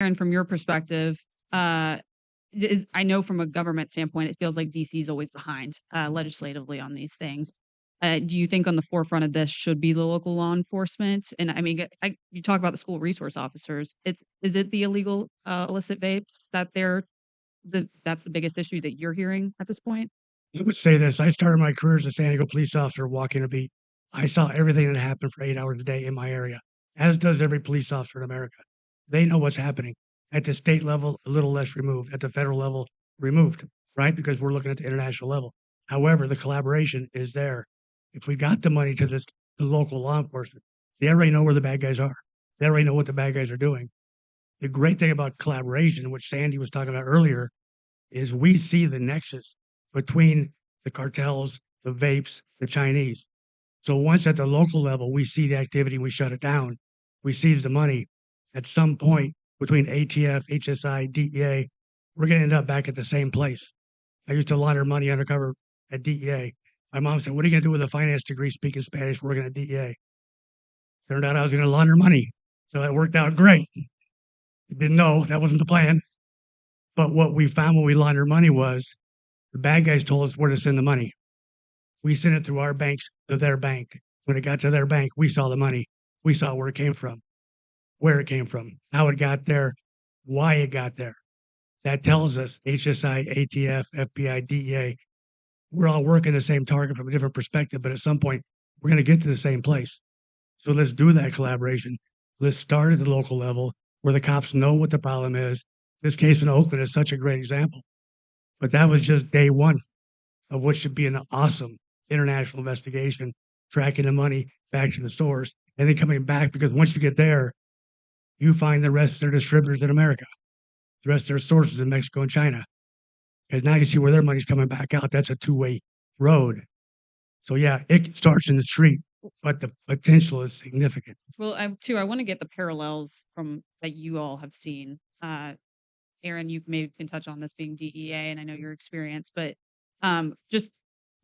Aaron, from your perspective, uh, I know from a government standpoint, it feels like DC is always behind legislatively on these things. Do you think on the forefront of this should be the local law enforcement? And I mean, you talk about the school resource officers. Is it the illegal illicit vapes that that's the biggest issue that you're hearing at this point? I would say this, I started my career as a San Diego police officer walking a beat. I saw everything that happened for 8 hours a day in my area, as does every police officer in America. They know what's happening. At the state level, a little less removed. At the federal level, removed, right? Because we're looking at the international level. However, the collaboration is there. If we got the money to the local law enforcement, they already know where the bad guys are. They already know what the bad guys are doing. The great thing about collaboration, which Sandy was talking about earlier, is we see the nexus between the cartels, the vapes, the Chinese. So once at the local level, we see the activity, we shut it down, we seize the money. At some point between ATF, HSI, DEA, we're going to end up back at the same place. I used to launder money undercover at DEA. My mom said, "What are you going to do with a finance degree speaking Spanish working at DEA?" Turned out I was going to launder money. So that worked out great. Didn't know that wasn't the plan. But what we found when we laundered money was the bad guys told us where to send the money. We sent it through our banks to their bank. When it got to their bank, we saw the money. We saw where it came from, how it got there, why it got there. That tells us HSI, ATF, FBI, DEA, we're all working the same target from a different perspective, but at some point, we're going to get to the same place. So let's do that collaboration. Let's start at the local level where the cops know what the problem is. This case in Oakland is such a great example. But that was just day one of what should be an awesome international investigation, tracking the money back to the source, and then coming back, because once you get there, you find the rest of their distributors in America, the rest of their sources in Mexico and China. Because now you see where their money's coming back out. That's a two-way road. So yeah, it starts in the street, but the potential is significant. Well, I want to get the parallels from that you all have seen. Aaron, you maybe can touch on this being DEA, and I know your experience, but just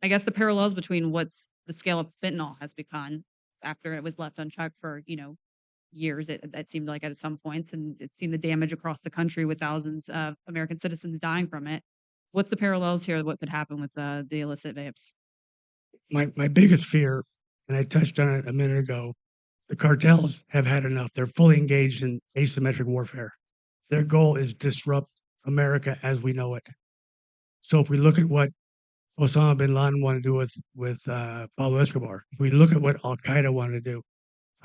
I guess the parallels between what's the scale of fentanyl has become after it was left unchecked for years. It seemed like at some points, and it's seen the damage across the country with thousands of American citizens dying from it. What's the parallels here? What could happen with the illicit vapes? My biggest fear, and I touched on it a minute ago, the cartels have had enough. They're fully engaged in asymmetric warfare. Their goal is disrupt America as we know it. So if we look at what Osama bin Laden wanted to do with Pablo Escobar, if we look at what Al Qaeda wanted to do,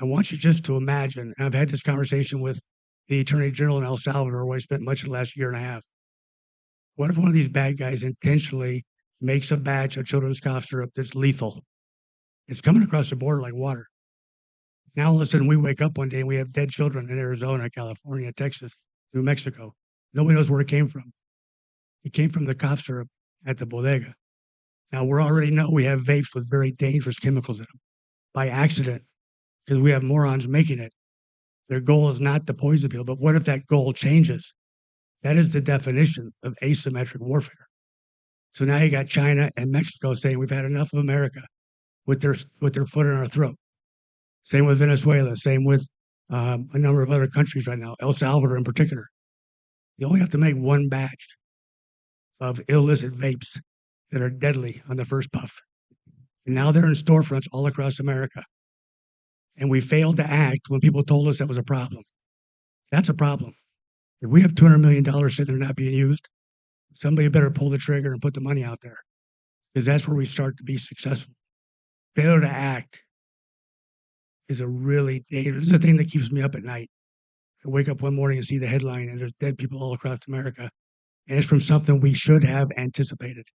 I want you just to imagine. And I've had this conversation with the Attorney General in El Salvador, where I spent much of the last year and a half. What if one of these bad guys intentionally makes a batch of children's cough syrup that's lethal? It's coming across the border like water. Now all of a sudden we wake up one day and we have dead children in Arizona, California, Texas, New Mexico. Nobody knows where it came from. It came from the cough syrup at the bodega. Now we already know we have vapes with very dangerous chemicals in them by accident because we have morons making it. Their goal is not to poison people, but what if that goal changes? That is the definition of asymmetric warfare. So now you got China and Mexico saying we've had enough of America with their foot in our throat. Same with Venezuela. Same with a number of other countries right now, El Salvador in particular. You only have to make one batch of illicit vapes that are deadly on the first puff. And now they're in storefronts all across America. And we failed to act when people told us that was a problem. That's a problem. If we have $200 million sitting there not being used, somebody better pull the trigger and put the money out there, because that's where we start to be successful. Failure to act is a really dangerous. This is the thing that keeps me up at night. I wake up one morning and see the headline, and there's dead people all across America, and it's from something we should have anticipated.